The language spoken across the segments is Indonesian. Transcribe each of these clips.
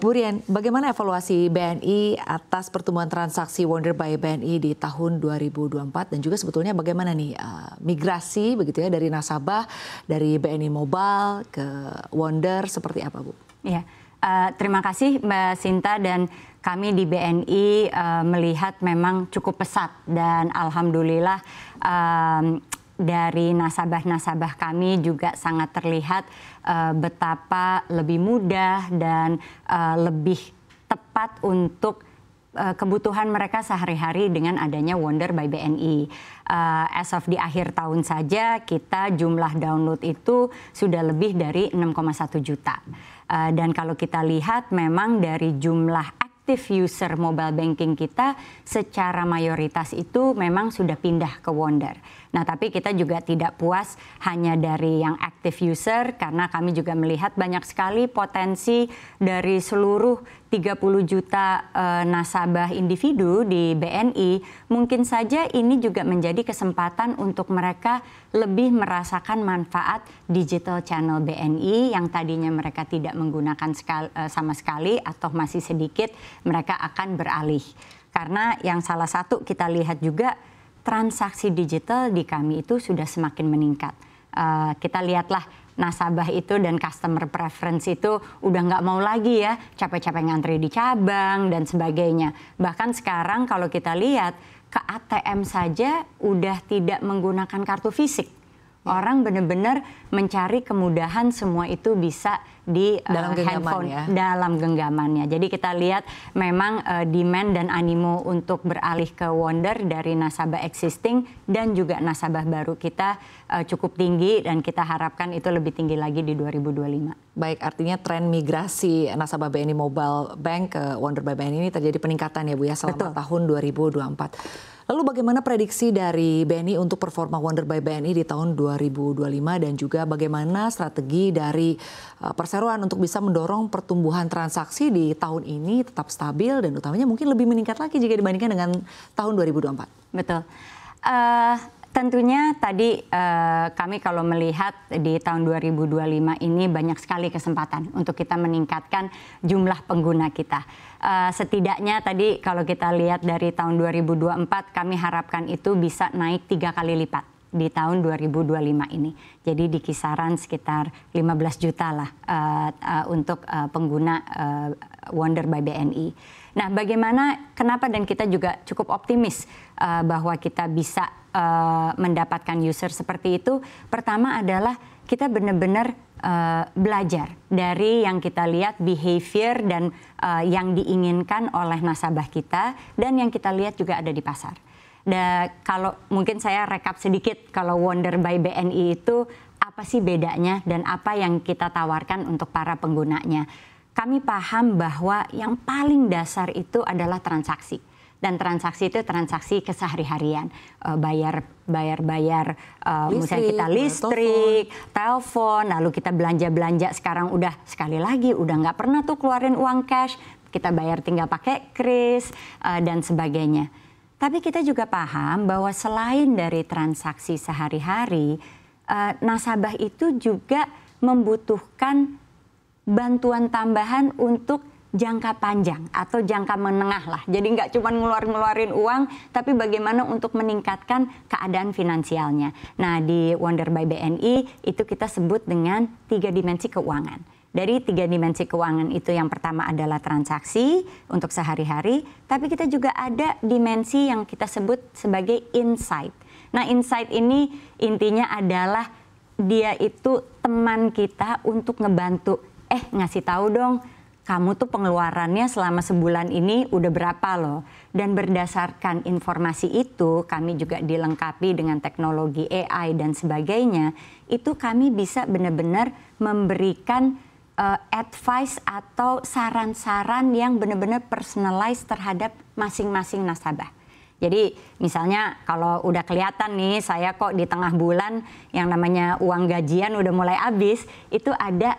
Bu Rian, bagaimana evaluasi BNI atas pertumbuhan transaksi Wonder by BNI di tahun 2024 dan juga sebetulnya bagaimana nih migrasi begitu ya dari nasabah dari BNI Mobile ke Wonder seperti apa, Bu? Ya, terima kasih Mbak Sinta, dan kami di BNI melihat memang cukup pesat dan alhamdulillah dari nasabah-nasabah kami juga sangat terlihat betapa lebih mudah dan lebih tepat untuk kebutuhan mereka sehari-hari dengan adanya Wonder by BNI. As of di akhir tahun saja kita jumlah download itu sudah lebih dari 6,1 juta. Dan kalau kita lihat memang dari jumlah aktif user mobile banking kita secara mayoritas itu memang sudah pindah ke Wonder. Nah, tapi kita juga tidak puas hanya dari yang aktif user karena kami juga melihat banyak sekali potensi dari seluruh 30 juta nasabah individu di BNI. Mungkin saja ini juga menjadi kesempatan untuk mereka lebih merasakan manfaat digital channel BNI yang tadinya mereka tidak menggunakan sama sekali atau masih sedikit, mereka akan beralih. Karena yang salah satu kita lihat juga transaksi digital di kami itu sudah semakin meningkat. Kita lihatlah nasabah itu dan customer preference itu udah nggak mau lagi ya capek-capek ngantri di cabang dan sebagainya. Bahkan sekarang kalau kita lihat ke ATM saja udah tidak menggunakan kartu fisik. Orang benar-benar mencari kemudahan semua itu bisa di handphone, dalam genggamannya. Jadi kita lihat memang demand dan animo untuk beralih ke Wonder dari nasabah existing dan juga nasabah baru kita cukup tinggi dan kita harapkan itu lebih tinggi lagi di 2025. Baik, artinya tren migrasi nasabah BNI Mobile Bank ke Wonder by BNI ini terjadi peningkatan ya Bu ya selama tahun 2024. Lalu bagaimana prediksi dari BNI untuk performa Wonder by BNI di tahun 2025 dan juga bagaimana strategi dari perseroan untuk bisa mendorong pertumbuhan transaksi di tahun ini tetap stabil dan utamanya mungkin lebih meningkat lagi jika dibandingkan dengan tahun 2024? Betul. Tentunya tadi kami kalau melihat di tahun 2025 ini banyak sekali kesempatan untuk kita meningkatkan jumlah pengguna kita. Setidaknya tadi kalau kita lihat dari tahun 2024 kami harapkan itu bisa naik 3 kali lipat di tahun 2025 ini. Jadi di kisaran sekitar 15 juta lah untuk pengguna Wonder by BNI. Nah, bagaimana, kenapa dan kita juga cukup optimis bahwa kita bisa mendapatkan user seperti itu. Pertama adalah kita benar-benar belajar dari yang kita lihat behavior dan yang diinginkan oleh nasabah kita dan yang kita lihat juga ada di pasar. Dan kalau mungkin saya rekap sedikit, kalau Wonder by BNI itu apa sih bedanya dan apa yang kita tawarkan untuk para penggunanya. Kami paham bahwa yang paling dasar itu adalah transaksi. Dan transaksi itu transaksi kesehari-harian, bayar misalnya kita listrik, telepon, lalu kita belanja sekarang udah sekali lagi udah nggak pernah tuh keluarin uang cash, kita bayar tinggal pakai kris dan sebagainya. Tapi kita juga paham bahwa selain dari transaksi sehari-hari, nasabah itu juga membutuhkan bantuan tambahan untuk jangka panjang atau jangka menengah lah. Jadi nggak cuma ngeluarin uang, tapi bagaimana untuk meningkatkan keadaan finansialnya. Nah, di Wonder by BNI itu kita sebut dengan 3 dimensi keuangan. Dari 3 dimensi keuangan itu yang pertama adalah transaksi untuk sehari-hari, tapi kita juga ada dimensi yang kita sebut sebagai insight. Nah, insight ini intinya adalah dia itu teman kita untuk ngebantu, ngasih tahu dong, kamu tuh pengeluarannya selama sebulan ini udah berapa loh. Dan berdasarkan informasi itu kami juga dilengkapi dengan teknologi AI dan sebagainya. Itu kami bisa benar-benar memberikan advice atau saran-saran yang benar-benar personalized terhadap masing-masing nasabah. Jadi misalnya kalau udah kelihatan nih saya kok di tengah bulan yang namanya uang gajian udah mulai habis, itu ada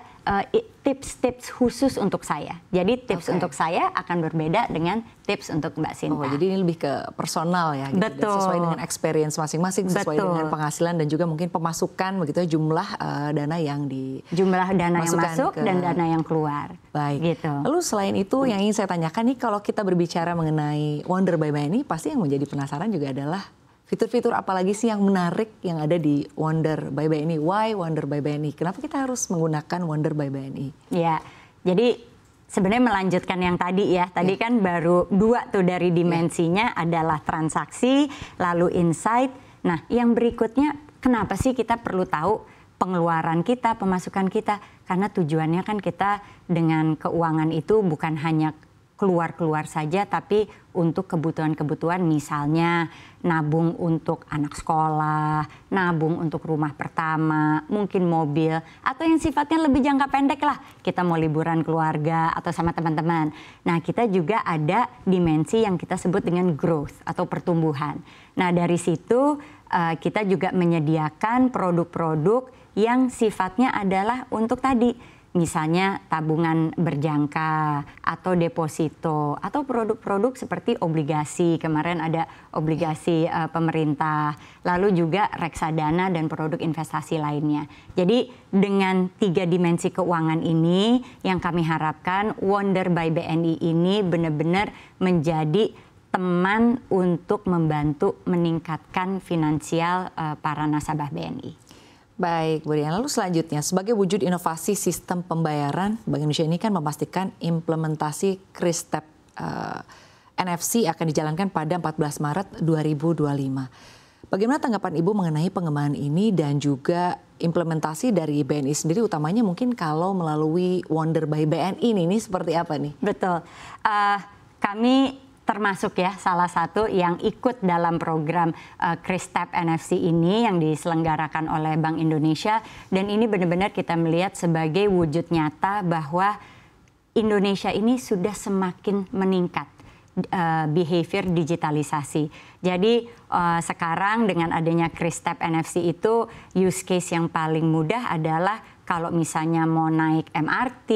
tips-tips khusus untuk saya. Jadi tips untuk saya akan berbeda dengan tips untuk Mbak Sinta. Oh, jadi ini lebih ke personal ya, gitu. Betul. Dan sesuai dengan experience masing-masing, sesuai dengan penghasilan dan juga mungkin pemasukan begitu, jumlah dana yang jumlah dana yang masuk dan dana yang keluar. Baik. Gitu. Lalu selain itu yang ingin saya tanyakan nih, kalau kita berbicara mengenai Wonder by BNI, pasti yang menjadi penasaran juga adalah fitur-fitur apa lagi sih yang menarik yang ada di Wonder by BNI? Why Wonder by BNI? Kenapa kita harus menggunakan Wonder by BNI? Ya, jadi sebenarnya melanjutkan yang tadi ya. Tadi kan baru 2 tuh dari dimensinya adalah transaksi, lalu insight. Nah, yang berikutnya kenapa sih kita perlu tahu pengeluaran kita, pemasukan kita? Karena tujuannya kan kita dengan keuangan itu bukan hanya keluar-keluar saja, tapi untuk kebutuhan-kebutuhan, misalnya nabung untuk anak sekolah, nabung untuk rumah pertama, mungkin mobil, atau yang sifatnya lebih jangka pendek lah, kita mau liburan keluarga atau sama teman-teman. Nah, kita juga ada dimensi yang kita sebut dengan growth atau pertumbuhan. Nah, dari situ kita juga menyediakan produk-produk yang sifatnya adalah untuk tadi, misalnya tabungan berjangka atau deposito atau produk-produk seperti obligasi. Kemarin ada obligasi pemerintah, lalu juga reksadana dan produk investasi lainnya. Jadi dengan 3 dimensi keuangan ini yang kami harapkan Wonder by BNI ini benar-benar menjadi teman untuk membantu meningkatkan finansial para nasabah BNI. Baik, Bu Dian. Lalu selanjutnya, sebagai wujud inovasi sistem pembayaran, Bank Indonesia ini kan memastikan implementasi Kris Tap NFC akan dijalankan pada 14 Maret 2025. Bagaimana tanggapan Ibu mengenai pengembangan ini dan juga implementasi dari BNI sendiri, utamanya mungkin kalau melalui Wonder by BNI ini seperti apa nih? Betul. Kami termasuk ya salah satu yang ikut dalam program Kris Tap NFC ini yang diselenggarakan oleh Bank Indonesia, dan ini benar-benar kita melihat sebagai wujud nyata bahwa Indonesia ini sudah semakin meningkat behavior digitalisasi. Jadi sekarang dengan adanya Kris Tap NFC itu use case yang paling mudah adalah kalau misalnya mau naik MRT,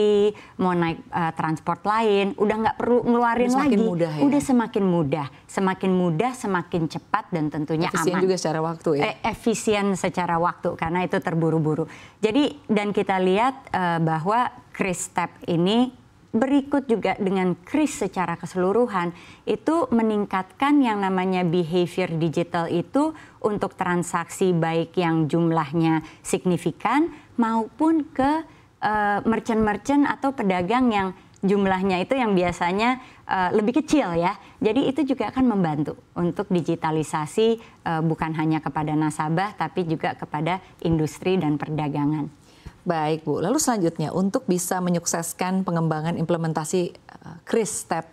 mau naik transport lain, udah nggak perlu ngeluarin lagi. Mudah, ya? Udah semakin mudah, semakin cepat dan tentunya efisien aman. Juga secara waktu ya? Efisien secara waktu karena itu terburu-buru. Jadi dan kita lihat bahwa Kris Tap ini berikut juga dengan Kris secara keseluruhan itu meningkatkan yang namanya behavior digital itu untuk transaksi baik yang jumlahnya signifikan maupun ke merchant-merchant atau pedagang yang jumlahnya itu yang biasanya lebih kecil ya. Jadi itu juga akan membantu untuk digitalisasi bukan hanya kepada nasabah tapi juga kepada industri dan perdagangan. Baik Bu, lalu selanjutnya untuk bisa menyukseskan pengembangan implementasi Kris Tap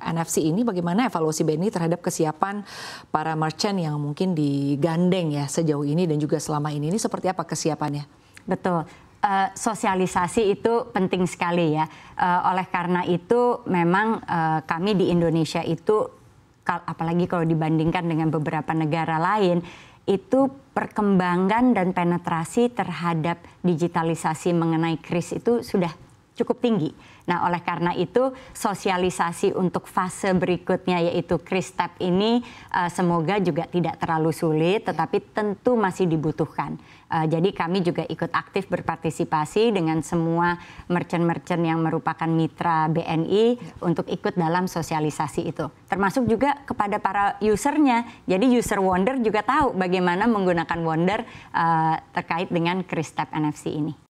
NFC ini, bagaimana evaluasi BNI terhadap kesiapan para merchant yang mungkin digandeng ya sejauh ini dan juga selama ini seperti apa kesiapannya? Betul. Sosialisasi itu penting sekali ya. Oleh karena itu memang kami di Indonesia itu apalagi kalau dibandingkan dengan beberapa negara lain itu perkembangan dan penetrasi terhadap digitalisasi mengenai Kris itu sudah cukup tinggi. Nah, oleh karena itu sosialisasi untuk fase berikutnya yaitu Kris Tap ini semoga juga tidak terlalu sulit, tetapi tentu masih dibutuhkan. Jadi kami juga ikut aktif berpartisipasi dengan semua merchant-merchant yang merupakan mitra BNI untuk ikut dalam sosialisasi itu. Termasuk juga kepada para usernya. Jadi user Wonder juga tahu bagaimana menggunakan Wonder terkait dengan Kris Tap NFC ini.